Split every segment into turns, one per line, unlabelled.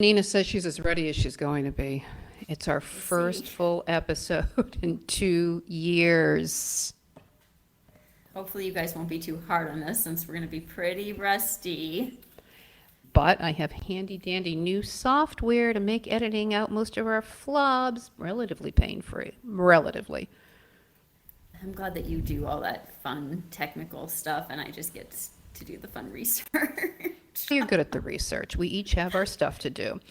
Nina says she's as ready as she's going to be. It's our
We'll
first
see.
full episode in 2 years.
Hopefully you guys won't be too hard on us since we're going to be pretty rusty.
But I have handy dandy new software to make editing out most of our flubs relatively pain-free. Relatively.
I'm glad that you do all that fun technical stuff and I just get to do the fun research.
You're good at the research. We each have our stuff to do.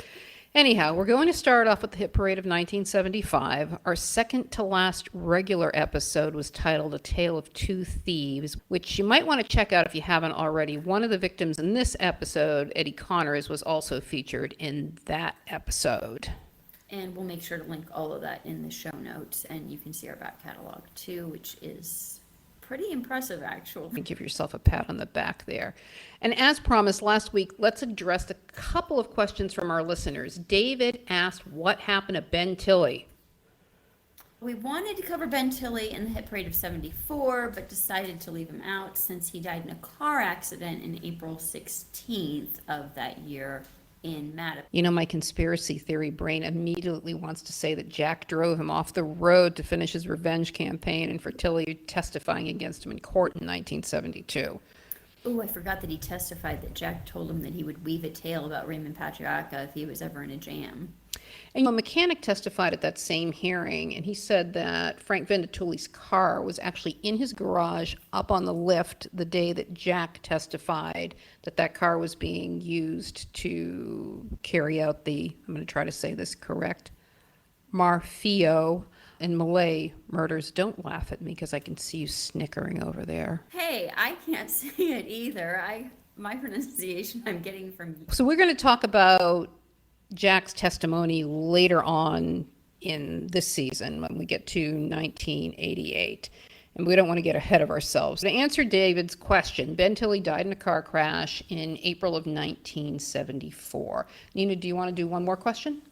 Anyhow, we're going to start off with the hit parade of 1975. Our second to last regular episode was titled A Tale of Two Thieves, which you might want to check out if you haven't already. One of the victims in this episode, Eddie Connors, was also featured in that episode.
And we'll make sure to link all of that in the show notes, and you can see our back catalog too, which is pretty impressive actually.
Give yourself a pat on the back there. And as promised last week, let's address a couple of questions from our listeners. David asked what happened to Ben Tilley.
We wanted to cover Ben Tilley in the hit parade of 74, but decided to leave him out since he died in a car accident in April 16th of that year in Madison.
You know, my conspiracy theory brain immediately wants to say that Jack drove him off the road to finish his revenge campaign and for Tilley testifying against him in court in 1972.
Oh, I forgot that he testified that Jack told him that he would weave a tale about Raymond Patriarca if he was ever in a jam.
And a mechanic testified at that same hearing, and he said that Frank Venditulli's car was actually in his garage up on the lift the day that Jack testified that that car was being used to carry out the, I'm going to try to say this correct, Marfio and Malay murders. Don't laugh at me because I can see you snickering over there.
Hey, I can't say it either. My pronunciation I'm getting from you.
So we're going to talk about Jack's testimony later on in this season when we get to 1988. And we don't want to get ahead of ourselves. To answer David's question, Ben Tilley died in a car crash in April of 1974. Nina, do you want to do one more question?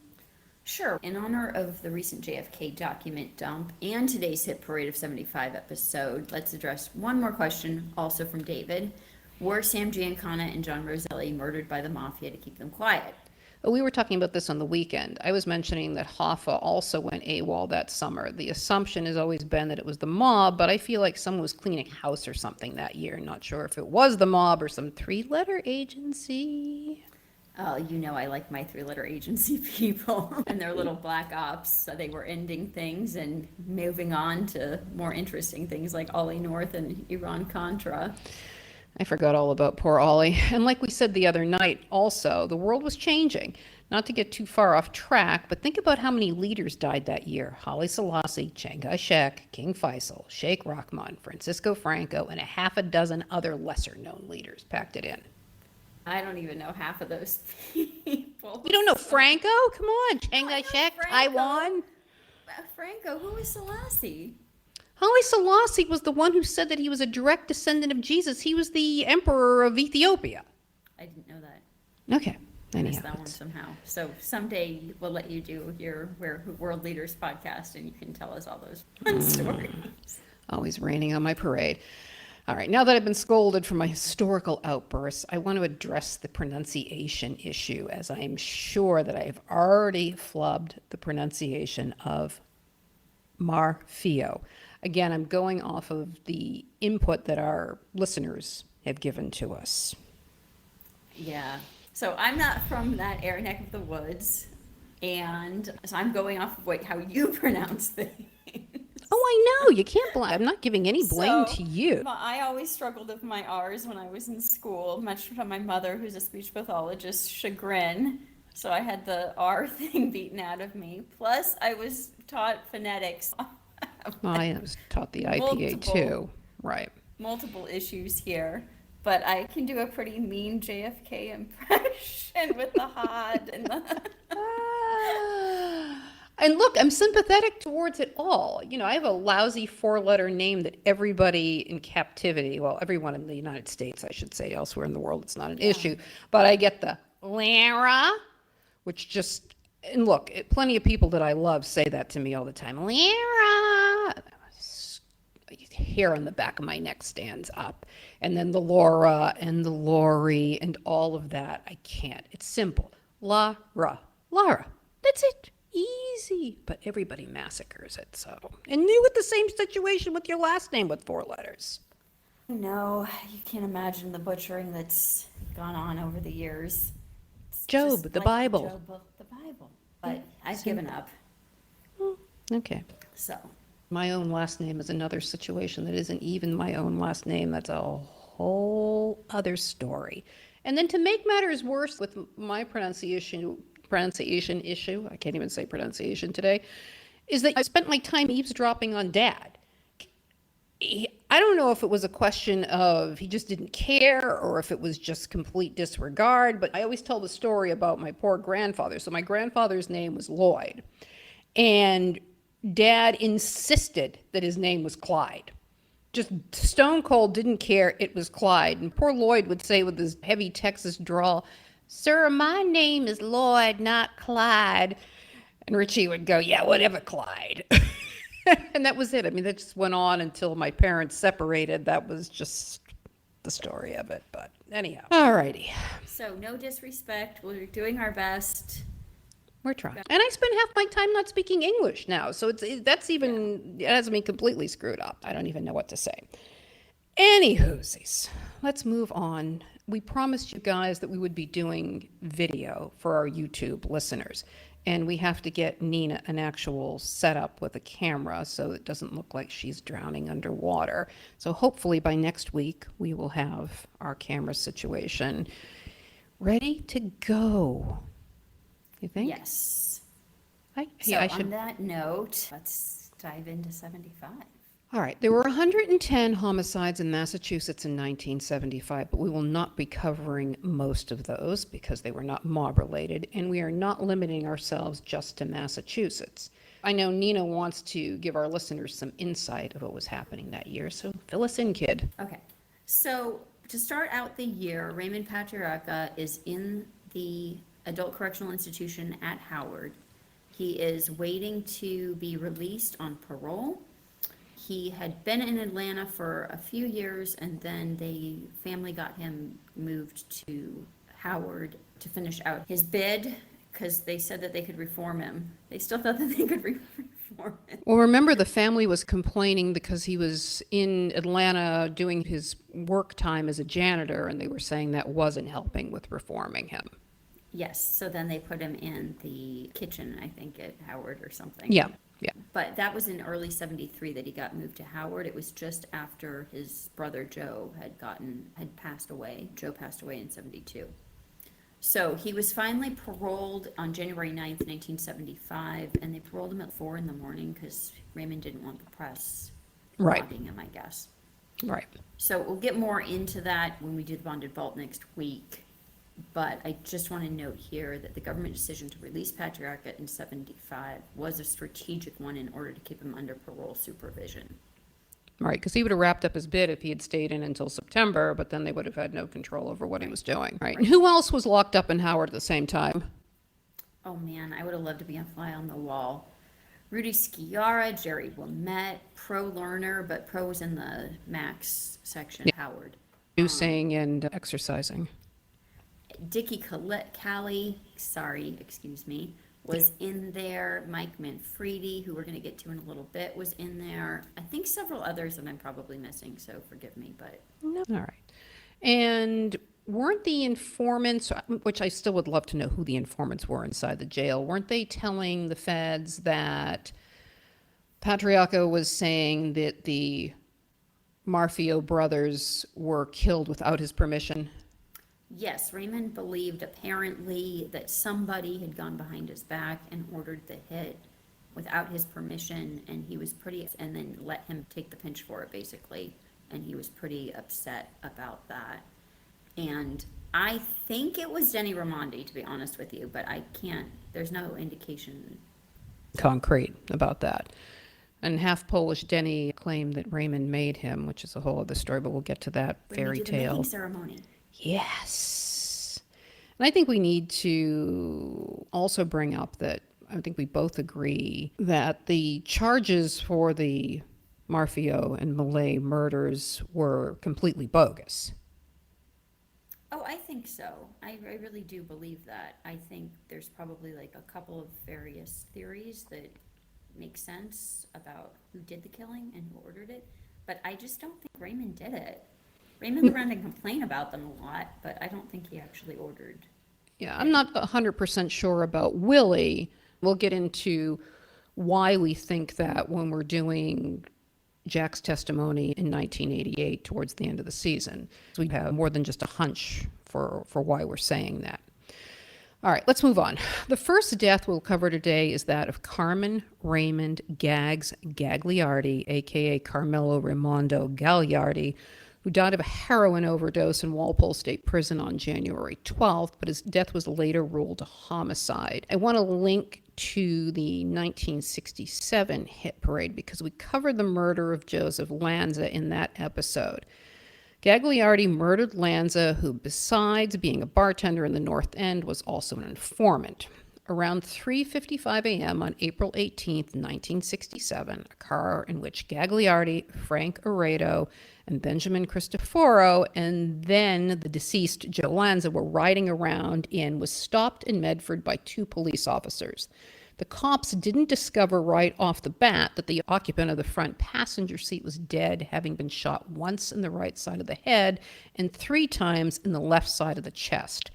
Sure. In honor of the recent JFK document dump and today's Hit Parade of 75 episode, let's address one more question, also from David. Were Sam Giancana and John Roselli murdered by the mafia to keep them quiet?
We were talking about this on the weekend. I was mentioning that Hoffa also went AWOL that summer. The assumption has always been that it was the mob, but I feel like someone was cleaning house or something that year. Not sure if it was the mob or some three-letter agency.
Oh, you know I like my three-letter agency people and their little black ops. So they were ending things and moving on to more interesting things like Ollie North and Iran-Contra.
I forgot all about poor Ollie. And like we said the other night, also, the world was changing. Not to get too far off track, but think about how many leaders died that year. Haile Selassie, Chiang Kai-shek, King Faisal, Sheikh Rahman, Francisco Franco, and a half a dozen other lesser-known leaders packed it in.
I don't even know half of those people.
You don't know Franco? Come on, Chiang Kai-shek, Taiwan.
Franco, who is Selassie?
Haile Selassie was the one who said that he was a direct descendant of Jesus. He was the emperor of Ethiopia.
I didn't know that.
Okay.
I missed
Anyhow,
that one somehow. So someday we'll let you do your World Leaders podcast and you can tell us all those fun stories.
always raining on my parade. All right, now that I've been scolded for my historical outbursts, I want to address the pronunciation issue, as I am sure that I have already flubbed the pronunciation of Marfio. Again, I'm going off of the input that our listeners have given to us.
Yeah. So I'm not from that air neck of the woods, and so I'm going off of how you pronounce things.
Oh, I know. You can't blame. I'm not giving any blame to you.
I always struggled with my R's when I was in school, much to my mother, who's a speech pathologist, chagrin. So I had the R thing beaten out of me. Plus, I was taught phonetics.
I was taught the IPA too. Right.
Multiple issues here. But I can do a pretty mean JFK impression with the hod and the...
And look, I'm sympathetic towards it all. You know, I have a lousy four-letter name that everybody in captivity, well, everyone in the United States, I should say, elsewhere in the world, it's not an issue. But I get the Lara, which just, and look, plenty of people that I love say that to me all the time. Lara! Hair on the back of my neck stands up. And then the Laura and the Lori and all of that, I can't. It's simple. Lara. Lara. That's it. Easy. But everybody massacres it, so. And you with the same situation with your last name with 4 letters.
No, you can't imagine the butchering that's gone on over the years. It's
Job,
just
the
like
Bible.
Job book, the Bible. But I've given up.
Okay.
So,
My own last name is another situation that isn't even my own last name. That's a whole other story. And then to make matters worse with my pronunciation issue, I can't even say pronunciation today, is that I spent my time eavesdropping on Dad. I don't know if it was a question of he just didn't care or if it was just complete disregard, but I always tell the story about my poor grandfather. So my grandfather's name was Lloyd, and Dad insisted that his name was Clyde. Just stone cold didn't care, it was Clyde. And poor Lloyd would say with his heavy Texas drawl, "Sir, my name is Lloyd, not Clyde." And Richie would go, "Yeah, whatever, Clyde." And that was it. I mean, that just went on until my parents separated. That was just the story of it. But anyhow. All righty.
so no disrespect. We're doing our best.
We're trying. And I spend half my time not speaking English now. So it has me completely screwed up. I don't even know what to say. Anywhoosies, let's move on. We promised you guys that we would be doing video for our YouTube listeners. And we have to get Nina an actual setup with a camera so it doesn't look like she's drowning underwater. So hopefully by next week, we will have our camera situation ready to go. You think?
Yes.
I
So
should.
on that note, let's dive into 75.
All right. There were 110 homicides in Massachusetts in 1975, but we will not be covering most of those because they were not mob related, and we are not limiting ourselves just to Massachusetts. I know Nina wants to give our listeners some insight of what was happening that year, so fill us in, kid.
Okay. So to start out the year, Raymond Patriarca is in the adult correctional institution at Howard. He is waiting to be released on parole. He had been in Atlanta for a few years, and then the family got him moved to Howard to finish out his bid because they said that they could reform him. They still thought that they could reform him.
Well, remember the family was complaining because he was in Atlanta doing his work time as a janitor, and they were saying that wasn't helping with reforming him.
Yes, so then they put him in the kitchen, I think, at Howard or something.
Yeah, yeah.
But that was in early 73 that he got moved to Howard. It was just after his brother Joe had passed away. Joe passed away in 72. So he was finally paroled on January 9th, 1975, and they paroled him at 4 in the morning because Raymond didn't want the press robbing him, I guess.
Right.
So we'll get more into that when we do the bonded vault next week. But I just want to note here that the government decision to release Patriarca in 75 was a strategic one in order to keep him under parole supervision.
Right, because he would have wrapped up his bid if he had stayed in until September, but then they would have had no control over what he was doing. Right. And who else was locked up in Howard at the same time?
Oh man, I would have loved to be a fly on the wall. Rudy Sciarra, Jerry Wilmette, Pro learner, but Pro was in the Max section, Howard.
Juicing and exercising.
Dickie Callei, was in there. Mike Manfredi, who we're going to get to in a little bit, was in there. I think several others that I'm probably missing, so forgive me, but.
No. All right. And weren't the informants, which I still would love to know who the informants were inside the jail, weren't they telling the feds that Patriarca was saying that the Marfio brothers were killed without his permission?
Yes, Raymond believed apparently that somebody had gone behind his back and ordered the hit without his permission, and he was and then let him take the pinch for it, basically, and he was pretty upset about that. And I think it was Denny Raimondi, to be honest with you, but there's no indication.
Concrete about that. And half Polish Denny claimed that Raymond made him, which is a whole other story, but we'll get to that fairy tale.
The making ceremony.
Yes. And I think we need to also bring up that I think we both agree that the charges for the Marfio and Malay murders were completely bogus.
Oh, I think so. I really do believe that. I think there's probably like a couple of various theories that make sense about who did the killing and who ordered it, but I just don't think Raymond did it. Raymond around and complain about them a lot, but I don't think he actually ordered
Yeah, I'm
it.
not 100% sure about Willie. We'll get into why we think that when we're doing Jack's testimony in 1988 towards the end of the season. So we have more than just a hunch for why we're saying that. All right, let's move on. The first death we'll cover today is that of Carmen Raymond Gags Gagliardi, aka Carmelo Raimondo Gagliardi, who died of a heroin overdose in Walpole State Prison on January 12th, but his death was later ruled a homicide. I want to link to the 1967 hit parade because we covered the murder of Joseph Lanza in that episode. Gagliardi murdered Lanza, who, besides being a bartender in the North End, was also an informant. Around 3:55 a.m. on April 18, 1967, a car in which Gagliardi, Frank Aredo, and Benjamin Cristoforo, and then the deceased Joe Lanza were riding around in was stopped in Medford by two police officers. The cops didn't discover right off the bat that the occupant of the front passenger seat was dead, having been shot once in the right side of the head and 3 times in the left side of the chest.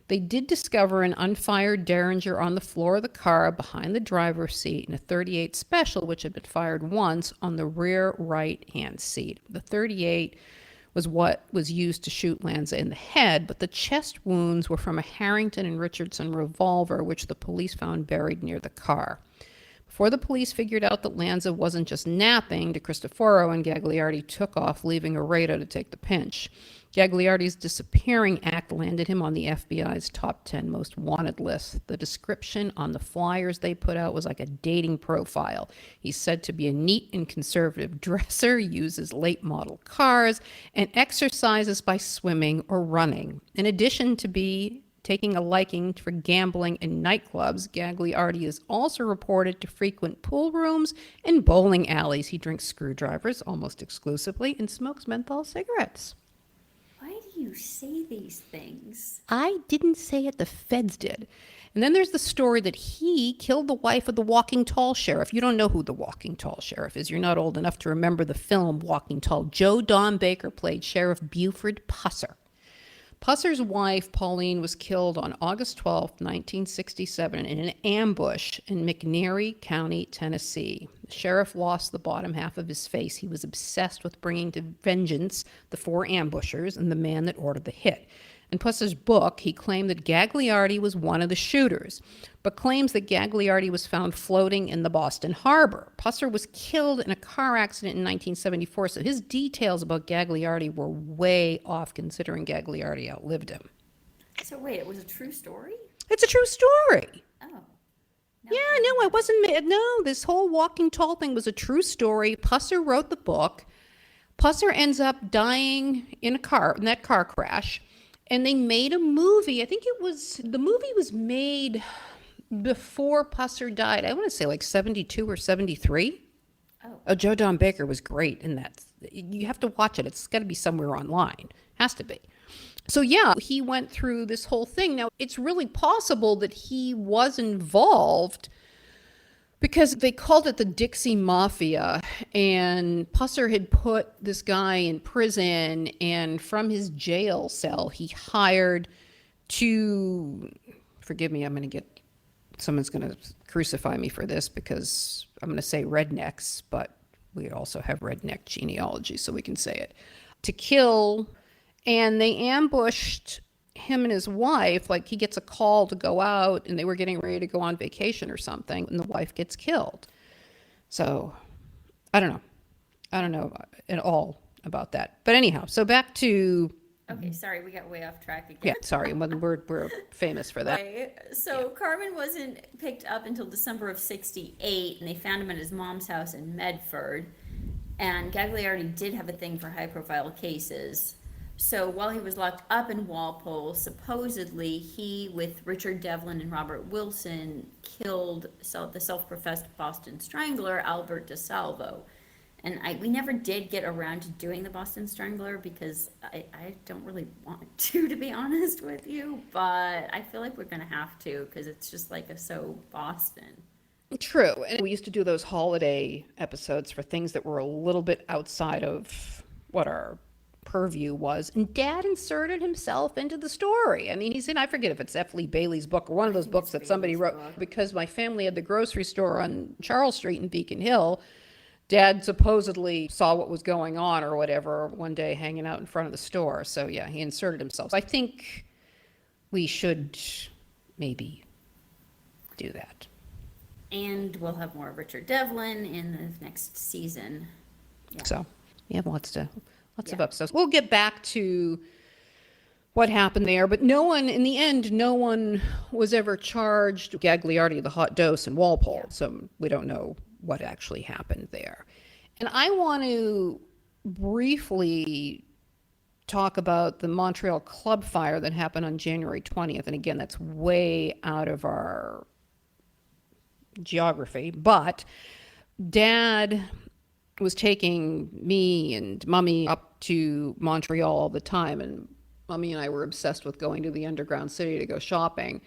They did discover an unfired Derringer on the floor of the car behind the driver's seat and a .38 Special, which had been fired once on the rear right-hand seat. The .38 was what was used to shoot Lanza in the head, but the chest wounds were from a Harrington and Richardson revolver, which the police found buried near the car. Before the police figured out that Lanza wasn't just napping, De Cristoforo and Gagliardi took off, leaving Rhode to take the pinch. Gagliardi's disappearing act landed him on the FBI's top 10 most wanted list. The description on the flyers they put out was like a dating profile. He's said to be a neat and conservative dresser, uses late model cars, and exercises by swimming or running. In addition to be taking a liking for gambling in nightclubs, Gagliardi is also reported to frequent pool rooms and bowling alleys. He drinks screwdrivers almost exclusively and smokes menthol cigarettes.
Why do you say these things?
I didn't say it, the feds did. And then there's the story that he killed the wife of the Walking Tall sheriff. You don't know who the Walking Tall sheriff is. You're not old enough to remember the film Walking Tall. Joe Don Baker played Sheriff Buford Pusser. Pusser's wife, Pauline, was killed on August 12, 1967, in an ambush in McNairy County, Tennessee. The sheriff lost the bottom half of his face. He was obsessed with bringing to vengeance the 4 ambushers and the man that ordered the hit. In Pusser's book, he claimed that Gagliardi was one of the shooters, but claims that Gagliardi was found floating in the Boston Harbor. Pusser was killed in a car accident in 1974, so his details about Gagliardi were way off considering Gagliardi outlived him.
So wait, it was a true story?
It's a true story.
Oh. No.
Yeah, no, I wasn't. No, this whole Walking Tall thing was a true story. Pusser wrote the book. Pusser ends up dying in that car crash. And they made a movie. I think the movie was made before Pusser died. I want to say like 72 or 73. Oh, Joe Don Baker was great in that. You have to watch it. It's got to be somewhere online. Has to be. So yeah, he went through this whole thing. Now, it's really possible that he was involved because they called it the Dixie Mafia, and Pusser had put this guy in prison, and from his jail cell, he hired 2, forgive me, someone's going to crucify me for this because I'm going to say rednecks, but we also have redneck genealogy, so we can say it, to kill, and they ambushed him and his wife. Like, he gets a call to go out and they were getting ready to go on vacation or something, and the wife gets killed. So I don't know at all about that, but anyhow, so back to
Okay, sorry, we got way off track again.
yeah, sorry, we're famous for that.
Right. So Carmen wasn't picked up until December of '68, and they found him at his mom's house in Medford. And Gagliardi did have a thing for high-profile cases. So while he was locked up in Walpole, supposedly he, with Richard Devlin and Robert Wilson, killed the self-professed Boston Strangler, Albert DeSalvo. And we never did get around to doing the Boston Strangler because I don't really want to be honest with you, but I feel like we're gonna have to because it's just like so Boston.
True. And we used to do those holiday episodes for things that were a little bit outside of what our purview was. And Dad inserted himself into the story. I mean, he's in, I forget if it's F. Lee Bailey's book or one of those
think
books
it's
that somebody
Bailey's
wrote.
book.
Because my family had the grocery store on Charles Street in Beacon Hill, Dad supposedly saw what was going on or whatever one day hanging out in front of the store. So yeah, he inserted himself. I think we should maybe do that.
And we'll have more of Richard Devlin in the next season. Yeah.
So we have lots of
Yeah.
episodes. We'll get back to what happened there, but no one, in the end, no one was ever charged. Gagliardi, the hot dose in Walpole.
Yeah.
So we don't know what actually happened there. And I want to briefly talk about the Montreal club fire that happened on January 20th. And again, that's way out of our geography, but Dad was taking me and Mummy up to Montreal all the time, and Mummy and I were obsessed with going to the underground city to go shopping.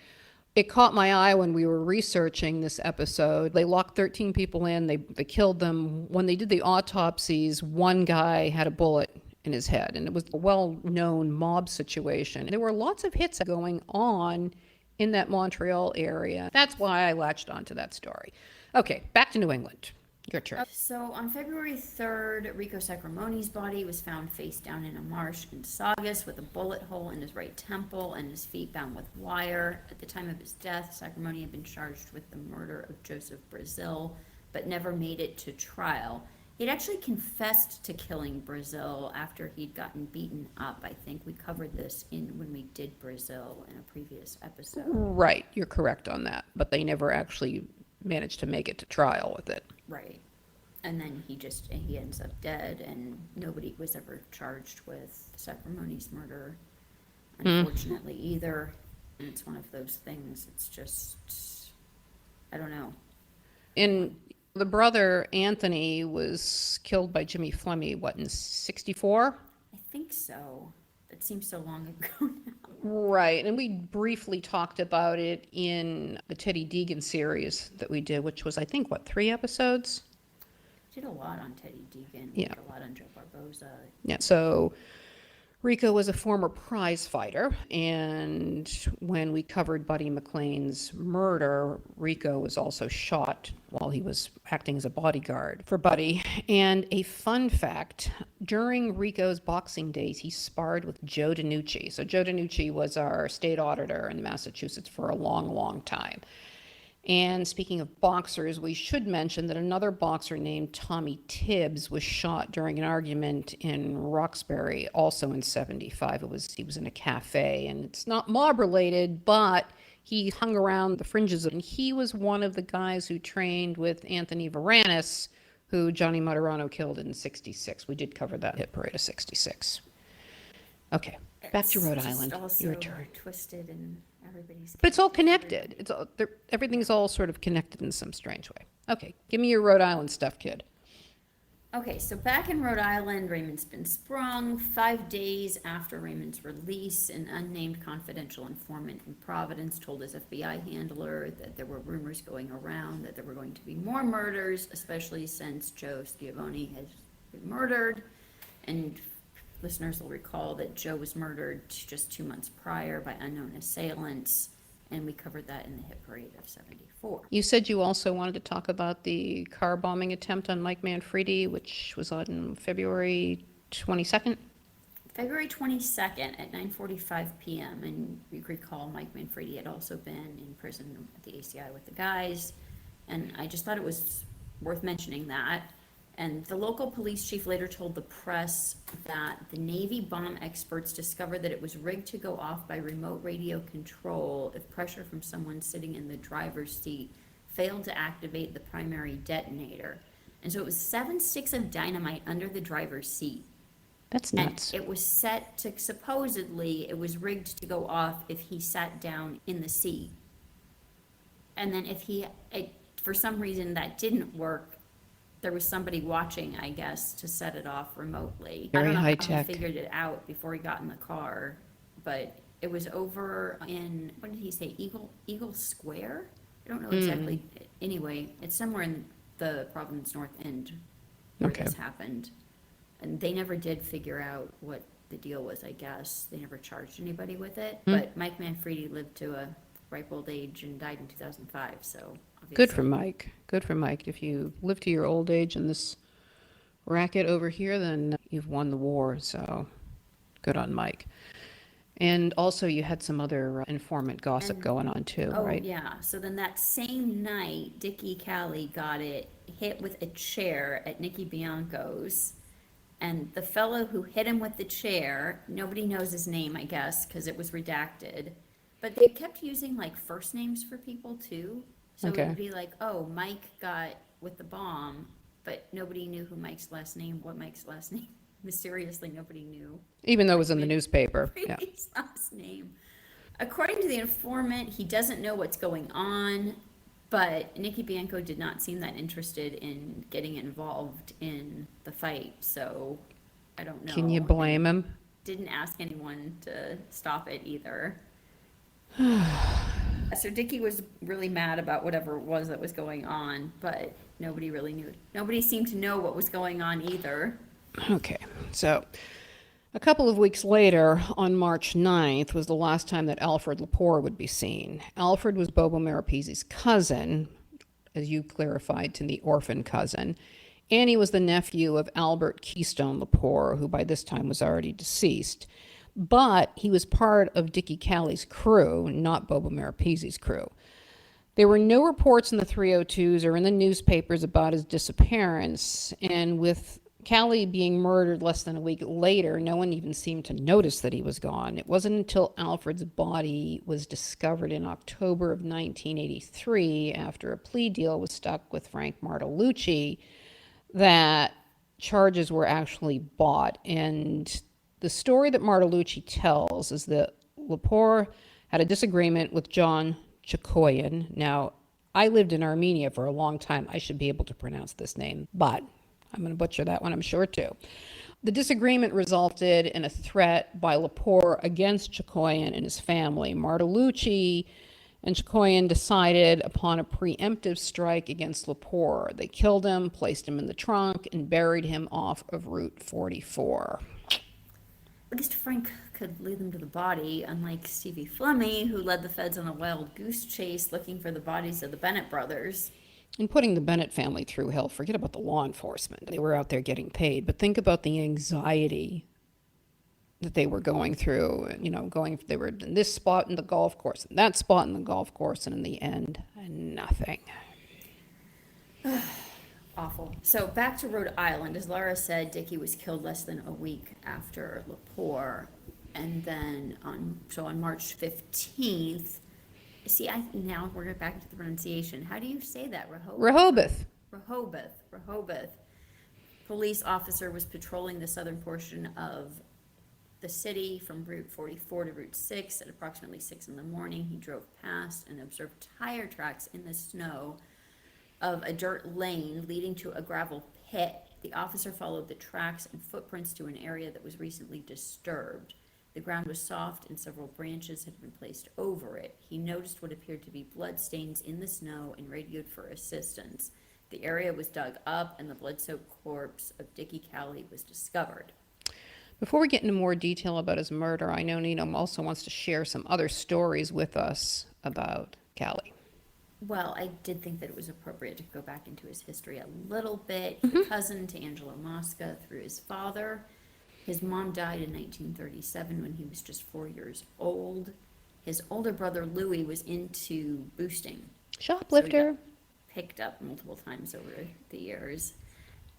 It caught my eye when we were researching this episode. They locked 13 people in, they killed them. When they did the autopsies, one guy had a bullet in his head, and it was a well-known mob situation. There were lots of hits going on in that Montreal area. That's why I latched onto that story. Okay, back to New England. Your turn.
So on February 3rd, Rico Sacrimone's body was found face down in a marsh in Saugus with a bullet hole in his right temple and his feet bound with wire. At the time of his death, Sacrimone had been charged with the murder of Joseph Brazil, but never made it to trial. He'd actually confessed to killing Brazil after he'd gotten beaten up. I think we covered this when we did Brazil in a previous episode.
Right, you're correct on that. But they never actually managed to make it to trial with it.
Right. And then he ends up dead, and nobody was ever charged with Sacrimone's murder, unfortunately, either. And it's one of those things, it's just, I don't know.
And the brother, Anthony, was killed by Jimmy Flemmi, what, in 64?
I think so. That seems so long ago now.
Right, and we briefly talked about it in the Teddy Deegan series that we did, which was, I think, what, 3 episodes?
Did a lot on Teddy Deegan.
Yeah.
Did a lot on Joe Barboza.
Yeah, so Rico was a former prize fighter, and when we covered Buddy McLean's murder, Rico was also shot while he was acting as a bodyguard for Buddy. And a fun fact, during Rico's boxing days, he sparred with Joe DiNucci. So Joe DiNucci was our state auditor in Massachusetts for a long, long time. And speaking of boxers, we should mention that another boxer named Tommy Tibbs was shot during an argument in Roxbury, also in 75. He was in a cafe, and it's not mob related, but he hung around the fringes, and he was one of the guys who trained with Anthony Varanis, who Johnny Maturano killed in 66. We did cover that hit parade of 66. Okay, back to Rhode Island. Your turn.
Twisted and everybody's.
But it's all connected. Everything's all sort of connected in some strange way. Okay, give me your Rhode Island stuff, kid.
Okay, so back in Rhode Island, Raymond's been sprung. 5 days after Raymond's release, an unnamed confidential informant in Providence told his FBI handler that there were rumors going around that there were going to be more murders, especially since Joe Schiavone has been murdered. And listeners will recall that Joe was murdered just 2 months prior by unknown assailants, and we covered that in the hit parade of 74.
You said you also wanted to talk about the car bombing attempt on Mike Manfredi, which was on February 22nd?
February 22nd at 9:45 p.m. And you recall Mike Manfredi had also been in prison at the ACI with the guys. And I just thought it was worth mentioning that. And the local police chief later told the press that the Navy bomb experts discovered that it was rigged to go off by remote radio control if pressure from someone sitting in the driver's seat failed to activate the primary detonator. And so it was 7 sticks of dynamite under the driver's seat.
That's nuts.
And it was set to, supposedly, it was rigged to go off if he sat down in the seat. And then if for some reason that didn't work, there was somebody watching, I guess, to set it off remotely.
Very
I don't know
high
how he
tech.
figured it out before he got in the car, but it was over in, what did he say, Eagle Square? I don't know exactly. Anyway, it's somewhere in the Providence North End where
Okay.
this happened. And they never did figure out what the deal was, I guess. They never charged anybody with it. But Mike Manfredi lived to a ripe old age and died in 2005, so
Good for
obviously.
Mike. Good for Mike. If you live to your old age in this racket over here, then you've won the war. So good on Mike. And also, you had some other informant gossip
And-
going on too,
Oh,
right?
yeah. So then that same night, Dickie Callei got it hit with a chair at Nicky Bianco's. And the fellow who hit him with the chair, nobody knows his name, I guess, because it was redacted. But they kept using like first names for people too. So
Okay.
it would be like, oh, Mike got with the bomb, but nobody knew who Mike's last name, what Mike's last name. Mysteriously, nobody knew.
Even though it was in the newspaper. Yeah.
His last name. According to the informant, he doesn't know what's going on, but Nicky Bianco did not seem that interested in getting involved in the fight, so I don't know.
Can you blame him?
Didn't ask anyone to stop it either. So Dickie was really mad about whatever it was that was going on, but nobody really knew. Nobody seemed to know what was going on either.
Okay. So a couple of weeks later, on March 9th, was the last time that Alfred Lepore would be seen. Alfred was Bobo Marapesi's cousin, as you clarified, to the orphan cousin. And he was the nephew of Albert Keystone Lepore, who by this time was already deceased. But he was part of Dickie Callei's crew, not Bobo Marapesi's crew. There were no reports in the 302s or in the newspapers about his disappearance, and with Callei being murdered less than a week later, no one even seemed to notice that he was gone. It wasn't until Alfred's body was discovered in October of 1983, after a plea deal was struck with Frank Martolucci, that charges were actually bought. And the story that Martolucci tells is that Lepore had a disagreement with John Chikoyan. Now, I lived in Armenia for a long time. I should be able to pronounce this name, but I'm going to butcher that one, I'm sure, too. The disagreement resulted in a threat by Lepore against Chikoyan and his family. Martolucci and Chikoyan decided upon a preemptive strike against Lepore. They killed him, placed him in the trunk, and buried him off of Route 44.
At least Frank could lead them to the body, unlike Stevie Flemmi, who led the feds on a wild goose chase looking for the bodies of the Bennett brothers.
And putting the Bennett family through hell, forget about the law enforcement. They were out there getting paid, but think about the anxiety that they were going through. You know, they were in this spot in the golf course, and that spot in the golf course, and in the end, nothing.
Awful. So back to Rhode Island. As Laura said, Dickie was killed less than a week after Lepore. And then on March 15th, now we're back to the pronunciation. How do you say that?
Rehoboth.
Rehoboth. Police officer was patrolling the southern portion of the city from Route 44 to Route 6 at approximately 6 in the morning. He drove past and observed tire tracks in the snow of a dirt lane leading to a gravel pit. The officer followed the tracks and footprints to an area that was recently disturbed. The ground was soft and several branches had been placed over it. He noticed what appeared to be blood stains in the snow and radioed for assistance. The area was dug up and the blood-soaked corpse of Dickie Callei was discovered.
Before we get into more detail about his murder, I know Nino also wants to share some other stories with us about Callei.
Well, I did think that it was appropriate to go back into his history a little bit. He's a cousin to Angelo Mosca through his father. His mom died in 1937 when he was just 4 years old. His older brother Louis was into boosting.
Shoplifter.
So he got picked up multiple times over the years.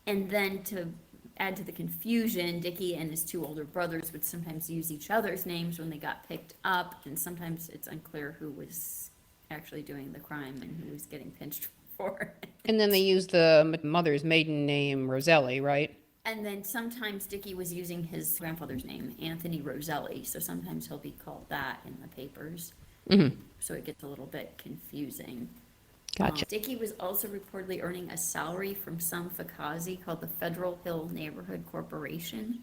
And then to add to the confusion, Dickie and his two older brothers would sometimes use each other's names when they got picked up, and sometimes it's unclear who was actually doing the crime and who was getting pinched for it.
And then they used the mother's maiden name, Roselli, right?
And then sometimes Dickie was using his grandfather's name, Anthony Roselli, so sometimes he'll be called that in the papers.
Mm-hmm.
So it gets a little bit confusing.
Gotcha.
Dickie was also reportedly earning a salary from some Fakazi called the Federal Hill Neighborhood Corporation.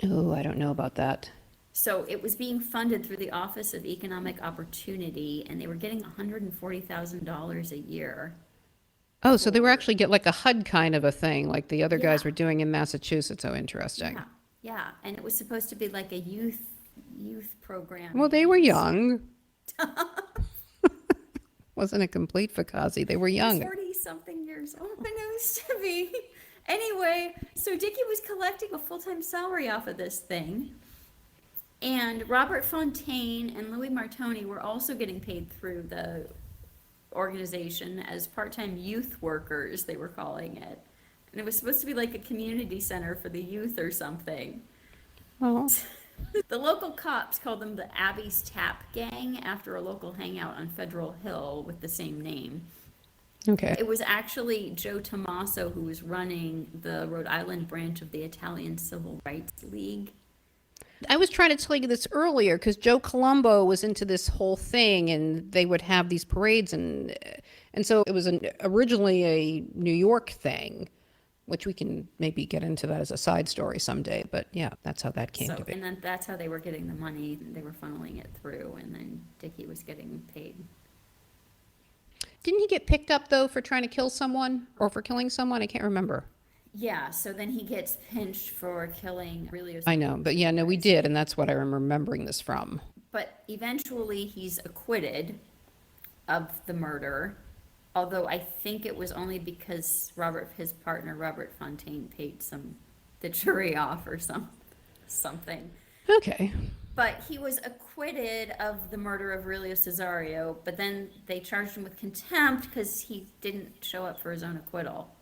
Oh, I don't know about that.
So it was being funded through the Office of Economic Opportunity, and they were getting $140,000 a year.
Oh, so they were actually get like a HUD kind of a thing, like the other guys
Yeah.
were doing in Massachusetts. Oh, interesting.
Yeah, yeah, and it was supposed to be like a youth program.
Well, they were young. Wasn't a complete Fakazi. They were young.
40-something years old. I knows to be. Anyway, so Dickie was collecting a full-time salary off of this thing. And Robert Fontaine and Louis Martoni were also getting paid through the organization as part-time youth workers, they were calling it. And it was supposed to be like a community center for the youth or something.
Well,
The local cops called them the Abbey's Tap Gang after a local hangout on Federal Hill with the same name.
okay.
It was actually Joe Tommaso who was running the Rhode Island branch of the Italian Civil Rights League.
I was trying to tell you this earlier because Joe Colombo was into this whole thing, and they would have these parades, and so it was originally a New York thing, which we can maybe get into that as a side story someday. But yeah, that's how that came to be.
And then that's how they were getting the money. They were funneling it through, and then Dickie was getting paid.
Didn't he get picked up though for trying to kill someone or for killing someone? I can't remember.
Yeah, so then he gets pinched for killing Aurelio.
I know, but yeah, no, we did, and that's what I'm remembering this from.
But eventually he's acquitted of the murder, although I think it was only because his partner, Robert Fontaine, paid the jury off or something.
Okay.
But he was acquitted of the murder of Aurelio Cesario, but then they charged him with contempt because he didn't show up for his own acquittal.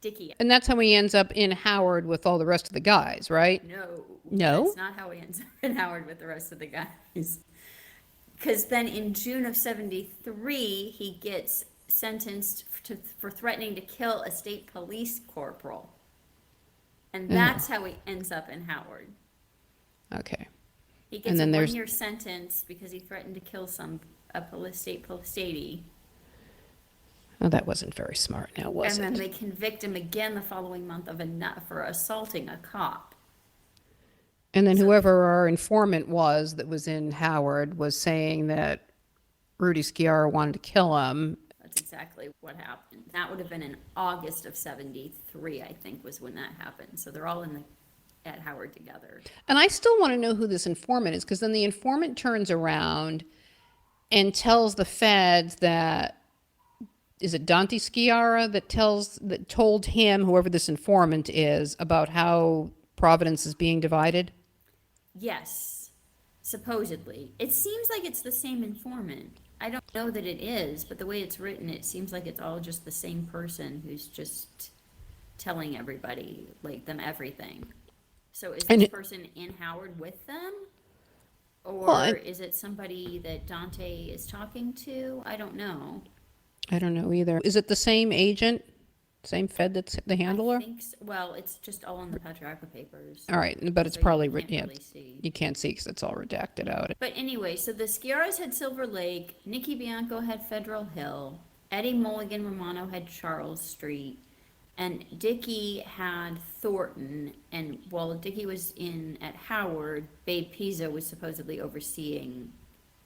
Dickie.
And that's how he ends up in Howard with all the rest of the guys, right? No?
That's not how he ends up in Howard with the rest of the guys. Because then in June of 73, he gets sentenced for threatening to kill a state police corporal. And that's how he ends up in Howard.
Okay.
He gets a one-year sentence because he threatened to kill a statey.
Oh, that wasn't very smart now, was
And
it?
then they convict him again the following month for assaulting a cop.
And then whoever our informant was that was in Howard was saying that Rudy Sciarra wanted to kill him.
That's exactly what happened. That would have been in August of 73, I think, was when that happened. So they're all at Howard together.
And I still want to know who this informant is, because then the informant turns around and tells the feds that, is it Dante Sciarra that told him, whoever this informant is, about how Providence is being divided?
Yes, supposedly. It seems like it's the same informant. I don't know that it is, but the way it's written, it seems like it's all just the same person who's just telling everybody, like, them everything. So is this person in Howard with them? Or is it somebody that Dante is talking to? I don't know.
I don't know either. Is it the same agent? Same Fed that's the handler?
I think so. Well, it's just all in the Patriarca papers.
All right, but it's
So
probably,
you can't really see.
you can't see because it's all redacted out.
But anyway, so the Sciarras had Silver Lake, Nikki Bianco had Federal Hill, Eddie Mulligan Romano had Charles Street, and Dickie had Thornton. And while Dickie was at Howard, Babe Pizzo was supposedly overseeing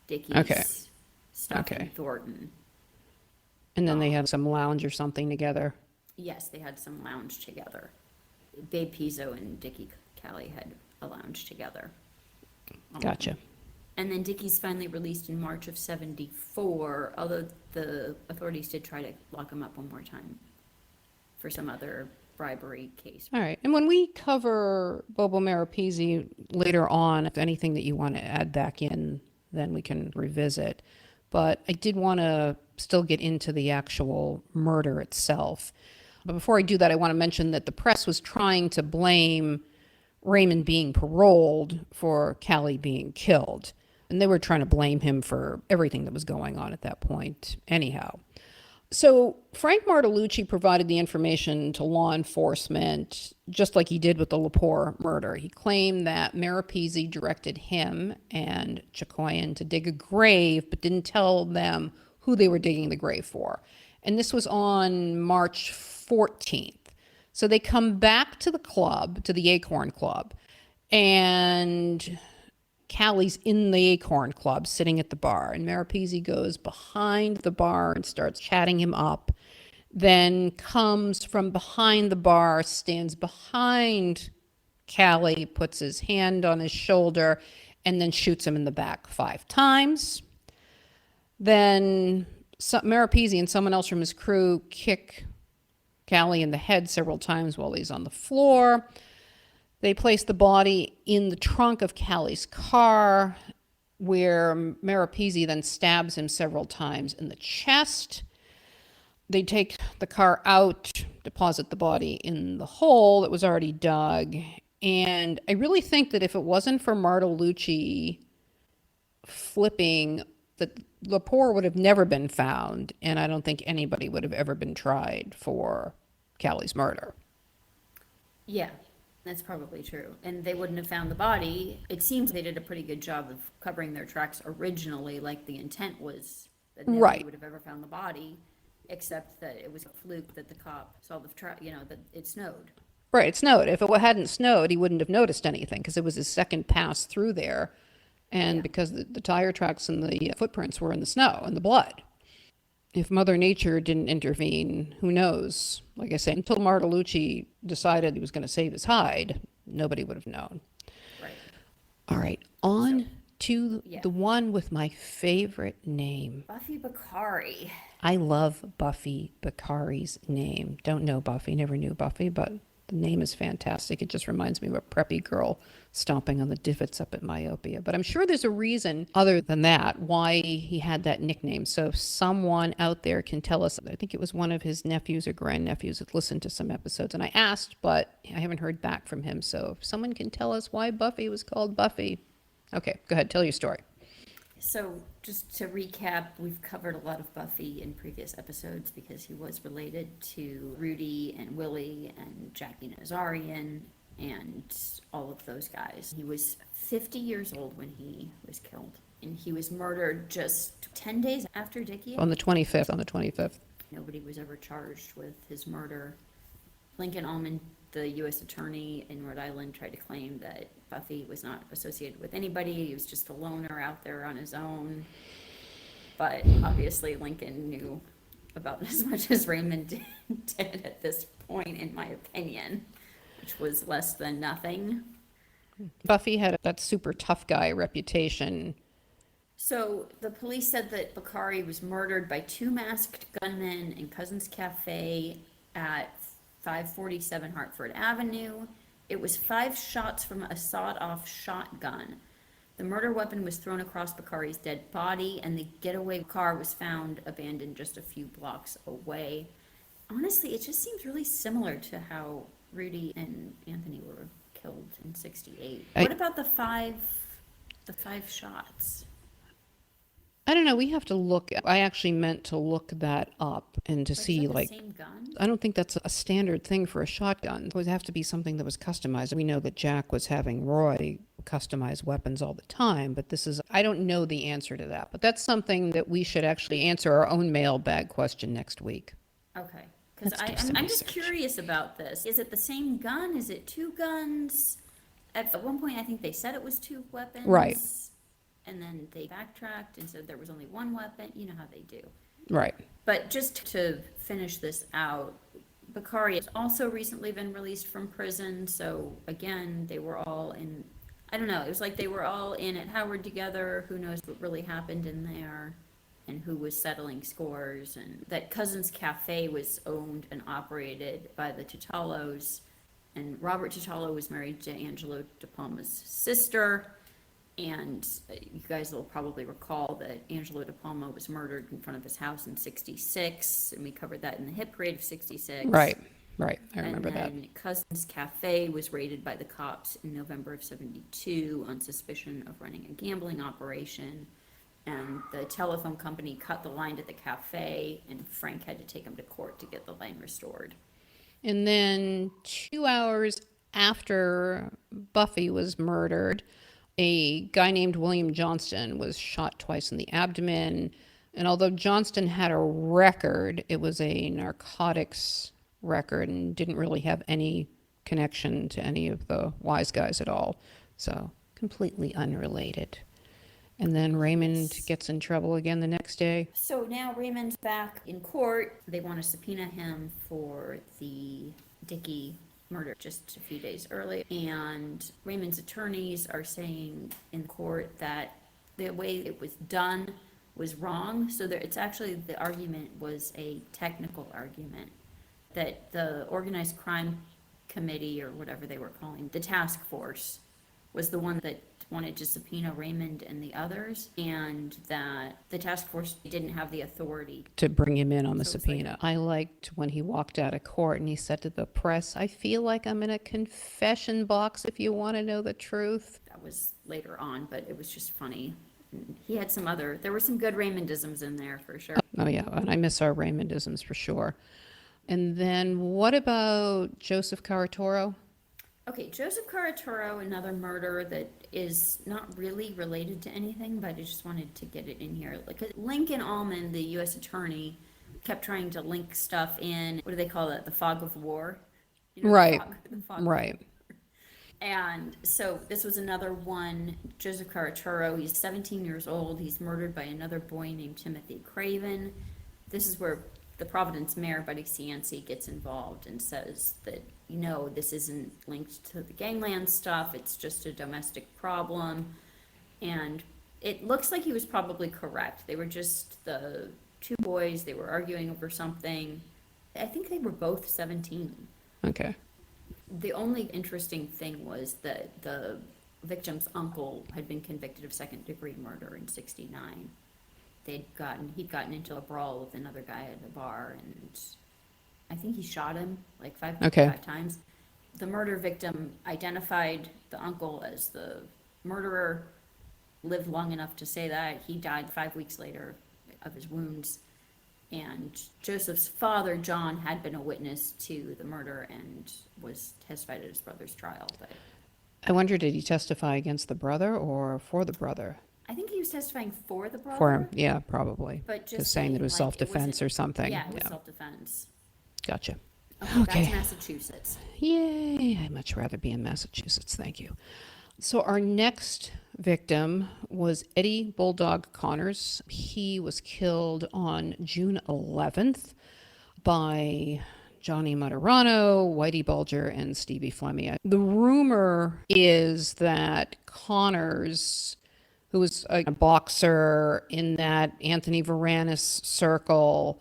Dickie's stuff in Thornton.
And then they have some lounge or something together.
Yes, they had some lounge together. Babe Pizzo and Dickie Callei had a lounge together.
Gotcha.
And then Dickie's finally released in March of 74, although the authorities did try to lock him up one more time for some other bribery case.
All right. And when we cover Bobo Marapizzi later on, if anything that you want to add back in, then we can revisit. But I did want to still get into the actual murder itself. But before I do that, I want to mention that the press was trying to blame Raymond being paroled for Callei being killed. And they were trying to blame him for everything that was going on at that point anyhow. So Frank Martellucci provided the information to law enforcement, just like he did with the Lepore murder. He claimed that Marapizzi directed him and Chacoyan to dig a grave, but didn't tell them who they were digging the grave for. And this was on March 14th. So they come back to the club, to the Acorn Club, and Callie's in the Acorn Club sitting at the bar. And Maripesi goes behind the bar and starts chatting him up. Then comes from behind the bar, stands behind Callei, puts his hand on his shoulder, and then shoots him in the back 5 times. Then Maripesi and someone else from his crew kick Callei in the head several times while he's on the floor. They place the body in the trunk of Callei's car, where Maripesi then stabs him several times in the chest. They take the car out, deposit the body in the hole that was already dug. And I really think that if it wasn't for Bartolucci flipping, that Lepore would have never been found, and I don't think anybody would have ever been tried for Callie's murder.
Yeah, that's probably true. And they wouldn't have found the body. It seems they did a pretty good job of covering their tracks originally, like the intent was that nobody would have ever found the body, except that it was a fluke that the cop saw that it snowed.
Right, it snowed. If it hadn't snowed, he wouldn't have noticed anything because it was his second pass through there. And because the tire tracks and the footprints were in the snow and the blood. If Mother Nature didn't intervene, who knows? Like I say, until Bartolucci decided he was going to save his hide, nobody would have known.
Right.
All right, on to the one with my favorite name.
Buffy Baccari.
I love Buffy Baccari's name. Don't know Buffy, never knew Buffy, but the name is fantastic. It just reminds me of a preppy girl stomping on the divots up at Myopia. But I'm sure there's a reason other than that why he had that nickname. So if someone out there can tell us, I think it was one of his nephews or grandnephews that listened to some episodes. And I asked, but I haven't heard back from him. So if someone can tell us why Buffy was called Buffy. Okay, go ahead. Tell your story.
So just to recap, we've covered a lot of Buffy in previous episodes because he was related to Rudy and Willie and Jackie Nazarian and all of those guys. He was 50 years old when he was killed, and he was murdered just 10 days after Dickie.
On the 25th.
Nobody was ever charged with his murder. Lincoln Almond, the U.S. attorney in Rhode Island, tried to claim that Buffy was not associated with anybody. He was just a loner out there on his own. But obviously Lincoln knew about as much as Raymond did at this point, in my opinion, which was less than nothing.
Buffy had that super tough guy reputation.
So the police said that Baccari was murdered by 2 masked gunmen in Cousins Cafe at 547 Hartford Avenue. It was 5 shots from a sawed-off shotgun. The murder weapon was thrown across Baccari's dead body, and the getaway car was found abandoned just a few blocks away. Honestly, it just seems really similar to how Rudy and Anthony were killed in '68. What about the five shots?
I don't know. We have to look. I actually meant to look that up and to see,
the same gun?
I don't think that's a standard thing for a shotgun. It would have to be something that was customized. We know that Jack was having Roy customize weapons all the time, but I don't know the answer to that. But that's something that we should actually answer our own mailbag question next week.
Okay. Because I'm just curious about this. Is it the same gun? Is it 2 guns? At one point, I think they said it was 2 weapons.
Right.
And then they backtracked and said there was only 1 weapon. You know how they do.
Right.
But just to finish this out, Baccari has also recently been released from prison. So again, they were all in, I don't know, it was like they were all in at Howard together. Who knows what really happened in there and who was settling scores. And that Cousins Cafe was owned and operated by the Tutalos. And Robert Tutalo was married to Angelo De Palma's sister. And you guys will probably recall that Angelo De Palma was murdered in front of his house in '66, and we covered that in the hit parade of '66.
Right. I remember that.
And then Cousins Cafe was raided by the cops in November of '72 on suspicion of running a gambling operation. And the telephone company cut the line to the cafe, and Frank had to take him to court to get the line restored.
And then 2 hours after Buffy was murdered, a guy named William Johnston was shot twice in the abdomen. And although Johnston had a record, it was a narcotics record and didn't really have any connection to any of the wise guys at all. So completely unrelated. And then Raymond gets in trouble again the next day.
So now Raymond's back in court. They want to subpoena him for the Dickie murder just a few days early. And Raymond's attorneys are saying in court that the way it was done was wrong. So it's actually, the argument was a technical argument that the organized crime committee, or whatever they were calling the task force, was the one that wanted to subpoena Raymond and the others, and that the task force didn't have the authority
to bring him in on the
So it's like-
subpoena. I liked when he walked out of court and he said to the press, "I feel like I'm in a confession box if you want to know the truth."
that was later on, but it was just funny. And he had there were some good Raymondisms in there for sure.
Oh yeah, and I miss our Raymondisms for sure. And then what about Joseph Caratoro?
Okay, Joseph Caratoro, another murder that is not really related to anything, but I just wanted to get it in here. Like Lincoln Allman, the U.S. attorney, kept trying to link stuff in. What do they call it? The fog of war. You know,
Right.
The fog of
Right.
And so this was another one, Joseph Caratoro. He's 17 years old. He's murdered by another boy named Timothy Craven. This is where the Providence mayor, Buddy Cianci, gets involved and says that, this isn't linked to the gangland stuff. It's just a domestic problem. And it looks like he was probably correct. They were just the two boys. They were arguing over something. I think they were both 17.
Okay.
The only interesting thing was that the victim's uncle had been convicted of second-degree murder in '69. He'd gotten into a brawl with another guy at a bar, and I think he shot him like five times. The murder victim identified the uncle as the murderer, lived long enough to say that. He died 5 weeks later of his wounds. And Joseph's father, John, had been a witness to the murder and was testified at his brother's trial. But
I wonder, did he testify against the brother or for the brother?
I think he was testifying for the brother.
For him, yeah, probably.
But just
saying that it was
like,
self-defense
wasn't-
or something.
Yeah, it was self-defense.
Gotcha.
Okay,
Okay.
That's Massachusetts.
Yay, I'd much rather be in Massachusetts, thank you. So our next victim was Eddie Bulldog Connors. He was killed on June 11th by Johnny Materano, Whitey Bulger, and Stevie Fleming. The rumor is that Connors, who was a boxer in that Anthony Varanis circle,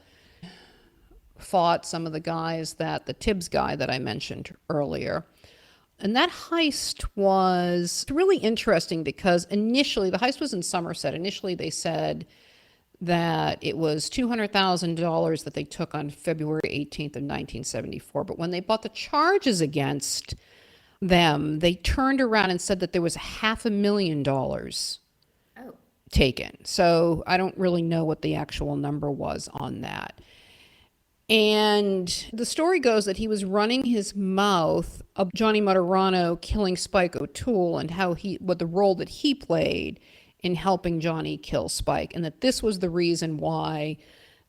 fought some of the guys the Tibbs guy that I mentioned earlier. And that heist was really interesting because initially, the heist was in Somerset. Initially, they said that it was $200,000 that they took on February 18th of 1974. But when they brought the charges against them, they turned around and said that there was $500,000
Oh,
taken. So I don't really know what the actual number was on that. And the story goes that he was running his mouth of Johnny Materano killing Spike O'Toole and what the role that he played in helping Johnny kill Spike, and that this was the reason why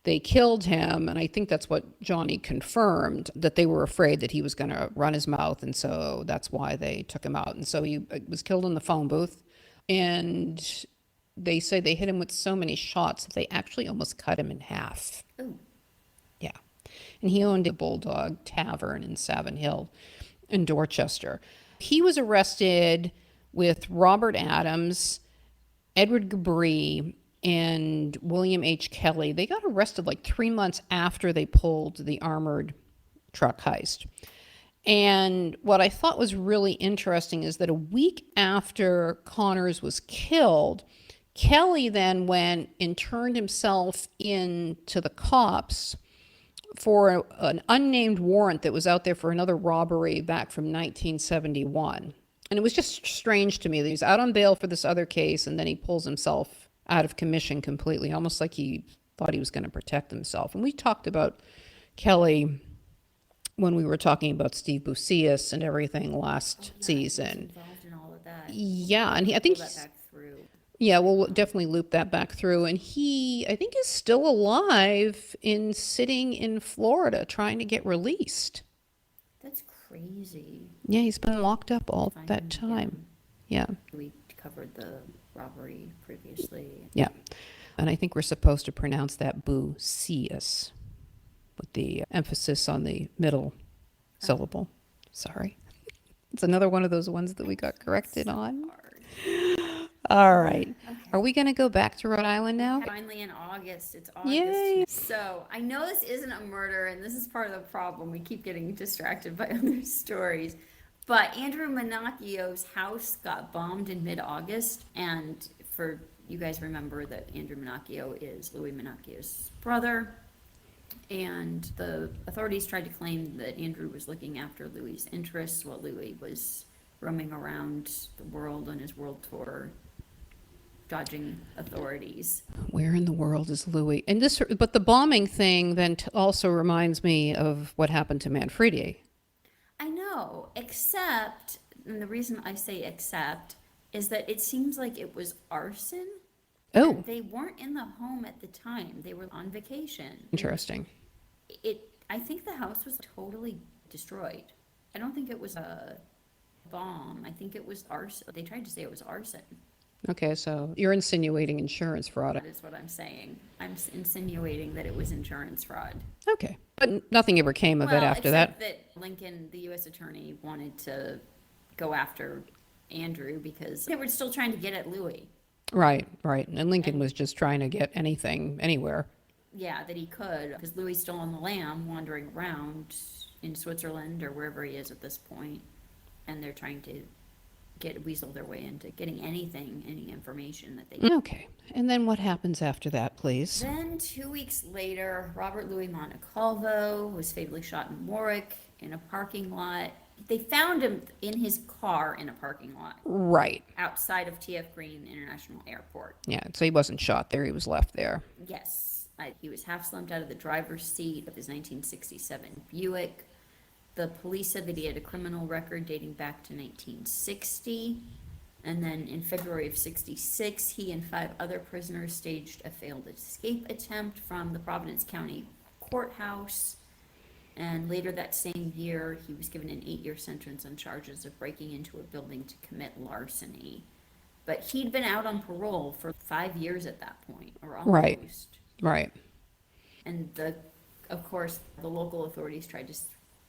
they killed him. And I think that's what Johnny confirmed, that they were afraid that he was going to run his mouth, and so that's why they took him out. And so he was killed in the phone booth, and they say they hit him with so many shots that they actually almost cut him in half.
oh,
Yeah. And he owned a Bulldog Tavern in Savin Hill in Dorchester. He was arrested with Robert Adams, Edward Gabri, and William H. Kelly. They got arrested like 3 months after they pulled the armored truck heist. And what I thought was really interesting is that a week after Connors was killed, Kelly then went and turned himself in to the cops for an unnamed warrant that was out there for another robbery back from 1971. And it was just strange to me that he's out on bail for this other case, and then he pulls himself out of commission completely, almost like he thought he was going to protect himself. And we talked about Kelly when we were talking about Steve Busius and everything last season.
involved in all of that.
Yeah, and I think
Pull that back through.
Yeah, we'll definitely loop that back through. And he, I think, is still alive in sitting in Florida trying to get released.
That's crazy.
Yeah, he's been locked up all
Find
that
him
time.
again.
Yeah,
We covered the robbery previously.
yeah. And I think we're supposed to pronounce that Bucius with the emphasis on the middle syllable. Sorry. It's another one of those ones that we got corrected on.
Hard.
All right.
Okay.
Are we going to go back to Rhode Island now?
Finally in August. It's August.
Yay.
So I know this isn't a murder, and this is part of the problem. We keep getting distracted by other stories. But Andrew Manocchio's house got bombed in mid-August. And for you guys remember that Andrew Manocchio is Louis Manocchio's brother. And the authorities tried to claim that Andrew was looking after Louis's interests while Louis was roaming around the world on his world tour, dodging authorities.
Where in the world is Louis? And this, but the bombing thing then also reminds me of what happened to Manfredi.
I know, except, and the reason I say except, is that it seems like it was arson.
Oh,
They weren't in the home at the time. They were on vacation.
interesting.
I think the house was totally destroyed. I don't think it was a bomb. I think it was arson. They tried to say it was arson.
Okay, so you're insinuating insurance fraud.
That is what I'm saying. I'm insinuating that it was insurance fraud.
Okay, but nothing ever came of it after
except
that.
Lincoln, the U.S. attorney, wanted to go after Andrew because they were still trying to get at Louis.
Right, right. And Lincoln was just trying to get anything, anywhere.
Yeah, that he could, because Louis is still on the lam, wandering around in Switzerland or wherever he is at this point, and they're trying to weasel their way into getting any information that they can.
Okay, and then what happens after that, please?
Then 2 weeks later, Robert Louis Montecalvo was fatally shot in Warwick in a parking lot. They found him in his car in a parking lot
Right.
outside of TF Green International Airport.
Yeah, so he wasn't shot there, he was left there.
Yes, he was half slumped out of the driver's seat of his 1967 Buick. The police said that he had a criminal record dating back to 1960. And then in February of 66, he and 5 other prisoners staged a failed escape attempt from the Providence County Courthouse. And later that same year, he was given an 8-year sentence on charges of breaking into a building to commit larceny. But he'd been out on parole for 5 years at that point, or almost.
Right.
And of course, the local authorities tried to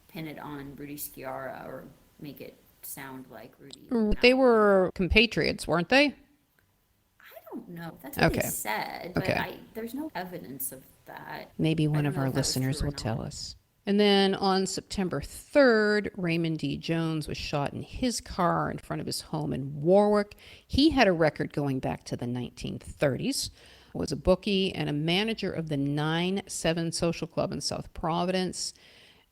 pin it on Rudy Sciarra or make it sound like Rudy.
They were compatriots, weren't they?
I don't know. That's what they
Okay.
said, but
Okay.
there's no evidence of that.
Maybe
I
one
don't
of
know
our
if that was
listeners
true or
will tell
not.
us. And then on September 3rd, Raymond D. Jones was shot in his car in front of his home in Warwick. He had a record going back to the 1930s, was a bookie and a manager of the 9-7 Social Club in South Providence.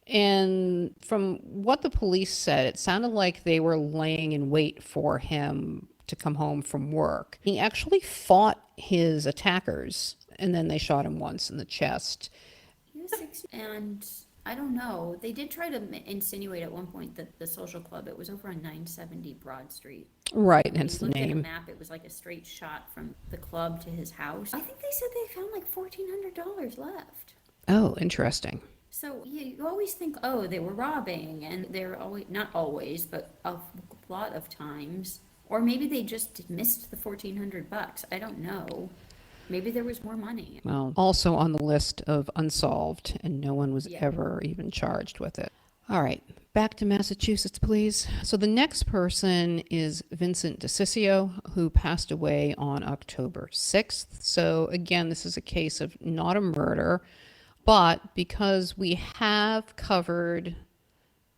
And from what the police said, it sounded like they were laying in wait for him to come home from work. He actually fought his attackers, and then they shot him once in the chest.
He was 6, and I don't know. They did try to insinuate at one point that the social club, it was over on 970 Broad Street.
Right,
When
hence
you
the
looked at a
name.
map, it was like a straight shot from the club to his house. I think they said they found like $1,400 left.
Oh, interesting.
So you always think, oh, they were robbing, and they're always, not always, but a lot of times, or maybe they just missed the $1,400. I don't know. Maybe there was more money.
Well, also on the list of unsolved, and no one was
Yeah.
ever even charged with it. All right, back to Massachusetts, please. So the next person is Vincent DeCiccio, who passed away on October 6th. So again, this is a case of not a murder, but because we have covered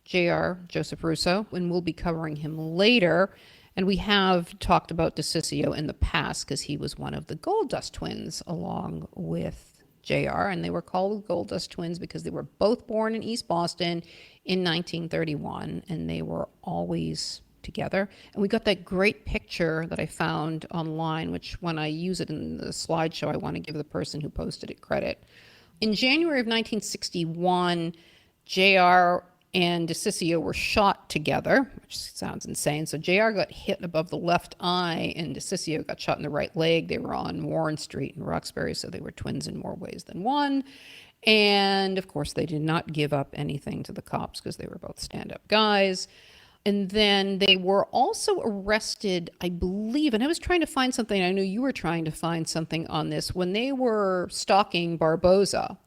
J.R. Joseph Russo, and we'll be covering him later, and we have talked about DeCiccio in the past because he was one of the Goldust twins along with J.R., and they were called Goldust twins because they were both born in East Boston in 1931, and they were always together. And we got that great picture that I found online, which when I use it in the slideshow, I want to give the person who posted it credit. In January of 1961, J.R. and DeCiccio were shot together, which sounds insane. So JR got hit above the left eye and DeCiccio got shot in the right leg. They were on Warren Street in Roxbury, so they were twins in more ways than one. And of course, they did not give up anything to the cops because they were both stand-up guys. And then they were also arrested, I believe, and I was trying to find something. I know you were trying to find something on this. When they were stalking Barboza,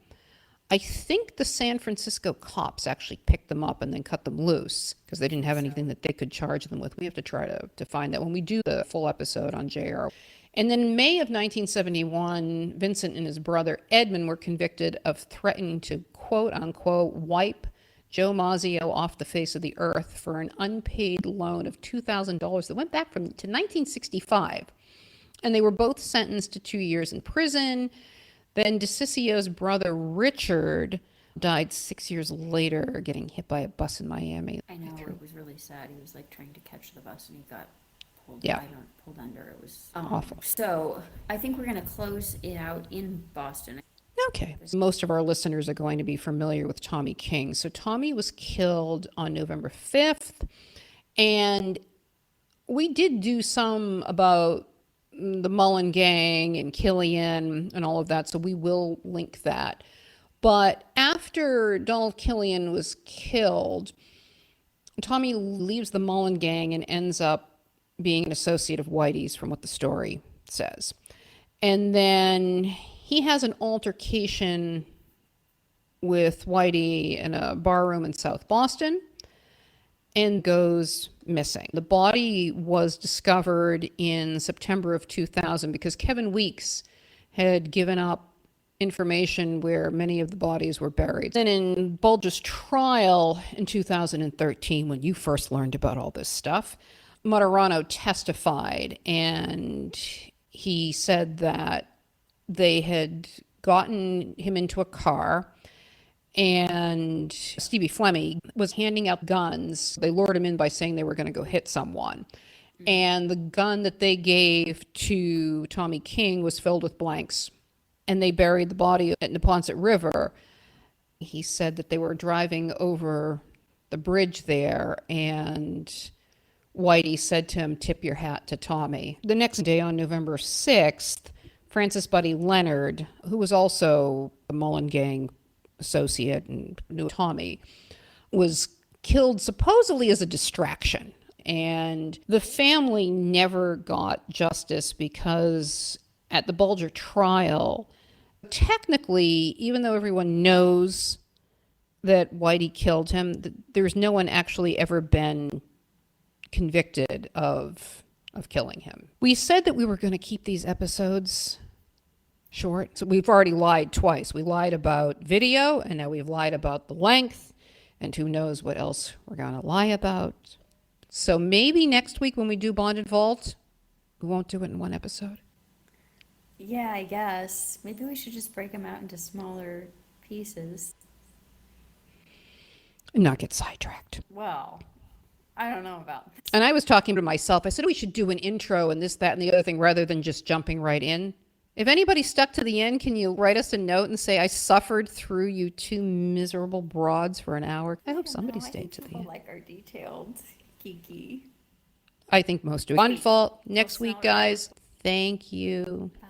I think the San Francisco cops actually picked them up and then cut them loose because they didn't have anything that they could charge them with. We have to try to find that when we do the full episode on JR. And then in May of 1971, Vincent and his brother Edmund were convicted of threatening to, quote unquote, wipe Joe Mazzio off the face of the earth for an unpaid loan of $2,000 that went back to 1965. And they were both sentenced to 2 years in prison. Then DeCiccio's brother Richard died 6 years later, getting hit by a bus in Miami.
I know, it was really sad. He was like trying to catch the bus and he got pulled,
Yeah.
pulled under. It was
Awful.
So I think we're going to close it out in Boston.
Okay. Most of our listeners are going to be familiar with Tommy King. So Tommy was killed on November 5th. And we did do some about the Mullen gang and Killian and all of that, so we will link that. But after Donald Killian was killed, Tommy leaves the Mullen gang and ends up being an associate of Whitey's, from what the story says. And then he has an altercation with Whitey in a bar room in South Boston and goes missing. The body was discovered in September of 2000 because Kevin Weeks had given up information where many of the bodies were buried. Then in Bulger's trial in 2013, when you first learned about all this stuff, Martorano testified, and he said that they had gotten him into a car and Stevie Fleming was handing out guns. They lured him in by saying they were going to go hit someone. And the gun that they gave to Tommy King was filled with blanks. And they buried the body at Neponset River. He said that they were driving over the bridge there, and Whitey said to him, "Tip your hat to Tommy." The next day, on November 6th, Francis Buddy Leonard, who was also a Mullen gang associate and knew Tommy, was killed supposedly as a distraction. And the family never got justice because at the Bulger trial, technically, even though everyone knows that Whitey killed him, there's no one actually ever been convicted of killing him. We said that we were going to keep these episodes short. So we've already lied twice. We lied about video, and now we've lied about the length, and who knows what else we're going to lie about. So maybe next week when we do Bond and Vault, we won't do it in one episode.
Yeah, I guess. Maybe we should just break them out into smaller pieces.
And not get sidetracked.
Well, I don't know about this.
And I was talking to myself. I said we should do an intro and this, that, and the other thing rather than just jumping right in. If anybody stuck to the end, can you write us a note and say, "I suffered through you two miserable broads for an hour"? I hope somebody stayed to the end.
Like our detailed kiki.
I think most do. Bond and Vault next
We'll
week,
smell it out.
guys. Thank you.
Bye.